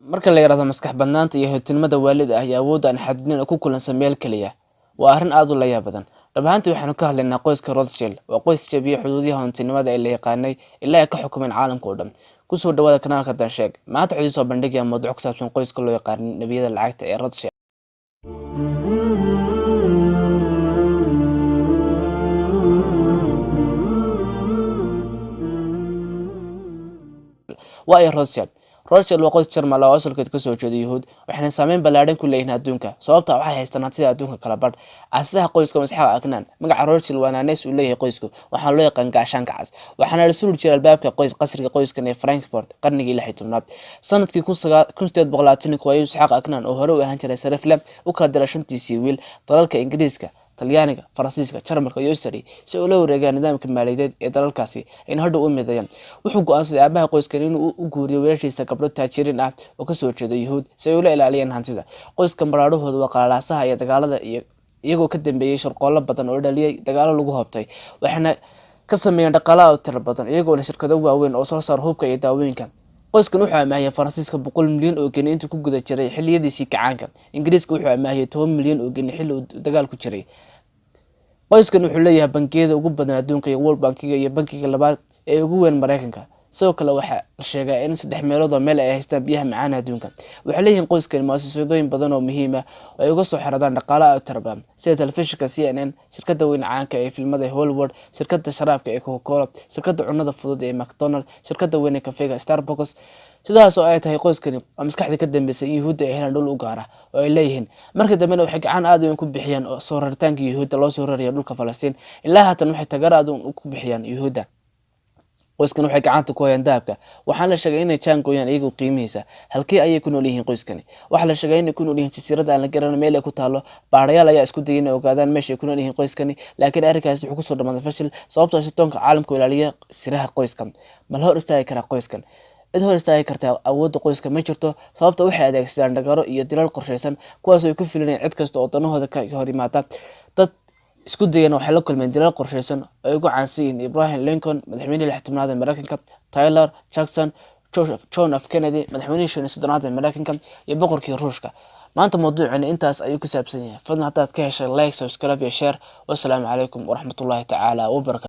Marka la yiraahdo maskax badnaanta iyo hootinimada waalid ah ayaa awood aan xadidin ku kulansan meel kaliya waa arrin aad u la yaab badan. Dhab ahaantii waxaanu ka hadlaynaa qoyska Rotchild, waa qoys jabiya xuduudaha hootinimada ee la yaqaanay ilaa ay ka xukumeen caalamka oo dhan. Ku soo dhawaada kanaalka Dan Sheeg. Maanta waxaan soo bandhigayaa mowduuc ku saabsan qoyska loo yaqaan nabiyada lacagta ee Rotchild. Waa ay Rotchild waa qoys Jarmal oo asalkeed ka soo jeeda Yuhuud, waxaana saameyn ballaaran ku leeyihiin adduunka. Sababta waxay haystaan hantida adduunka kala badh. Aasaha qoyska Masxaa Aknan, magaca Rotchild waa naanays uu leeyahay qoysku, waxaana loo yaqaan gaashaanka cas. Waxaana la soo jiray albaabka qasriga qoyskan ee Frankfurt qarnigii 16aad. Sanadkii 1820 ayuu Masxaa Aknan oo hore u ahaan jiray Sarifle u kala diray shantiisii wiil dalalka Ingiriiska, Talyaaniga, Faransiiska, Jarmalka iyo Austria si uu la wareegaan nidaamka maaliyadeed ee dalalkaasi ayna hadhow u mideeyaan. Wuxuu go'aansaday aabaha qoyskan inuu u guuriyo wiilashiisa gabdho taajiriin ah oo ka soo jeeda Yuhuud si ay ula ilaaliyaan hantida. Qoyskan baraadhahooda waa qalalaasaha iyo dagaalada iyagoo ka dambeeyay shirqoollo badan oo dhaliyay dagaalo lagu hoobtay. Waxaana ka sameeyeen dhaqaalaha tiro badan iyagoo leh shirkado waaweyn oo soo saar hubka iyo daawooyinka. Qoyskan wuxuu amaahiyay Faransiiska 100 milyan oo geni intuu ku guda jiray xilliyadiisii kacaanka. Ingiriiska wuxuu amaahiyay 10 milyan oo geni xilli uu dagaal ku jiray. Qoyskan wuxuu leeyahay bangiyada ugu badan adduunka iyo World Bankiga iyo bankiga labaad ee ugu weyn Mareykanka. Sidoo kale waxaa la sheegay in 3 meelood oo meel ay haystaan biyaha macaan adduunka. Waxay leeyihiin qoyskan mu'asasooyin badan oo muhiim ah oo ay uga soo xiradaan dhaqaalaha tiro badan sida telefishinka CNN, shirkadda weyn caanka ee filimada Hollywood, shirkadda sharaabka ee Coca-Cola, shirkadda cunnada fudud ee McDonald's, shirkadda weyn ee kafeega Starbucks. Sidaas oo ay tahay qoyskani oo maskaxda ka dambeysay in Yuhuudda ay helaan dhul u gaar ah oo ay leeyihiin. Markii dambena waxay gacan aad u ku bixiyaan oo soo raritaanka Yuhuudda loo soo rarayo dhulka Falastiin. Ilaa haatan waxay taageero aad u ku bixiyaan Yuhuudda. Qoyskan waxay gacanta ku hayaan dahabka. Waxaan la sheegay inay jaangooyaan iyagoo qiimihiisa. Halkii ayay ku nool yihiin qoyskani. Waxa la sheegay inay ku nool yihiin jasiiradda aan la garanay meel ay ku taalo. Baarayaal ayaa isku dayay inay ogaadaan meesha ay ku nool yihiin qoyskani, laakiin arrinkaasi wuxuu ku soo dhamaaday fashil sababtoo ah sirdoonka caalamka ilaaliya siraha qoyskan. Ma la hor istaagi karaa qoyskan? Cid hor istaagi karta awoodda qoyska ma jirto sababtoo waxay adeegsadaan dhagaro iyo dilal qorshaysan kuwaas oo ay ku filanayaan cid kasta oo danahooda ka hor yimaada. Dad isku dayana waxay la kulmeen dilal qorshaysan oo ay ugu caansan yihiin Abraham Lincoln, madaxweynihii 16aad ee Mareykanka, Tyler Jackson, John F Kennedy, madaxweynihii 15aad ee Mareykanka, iyo boqorkii Ruushka. Maanta mowduucani intaas ayuu ku saabsan yahay. Fadlan haddaad ka heshay like, subscribe iyo share. Wassalaamu calaykum waraxmatullaahi tacaala wabarakaatuh.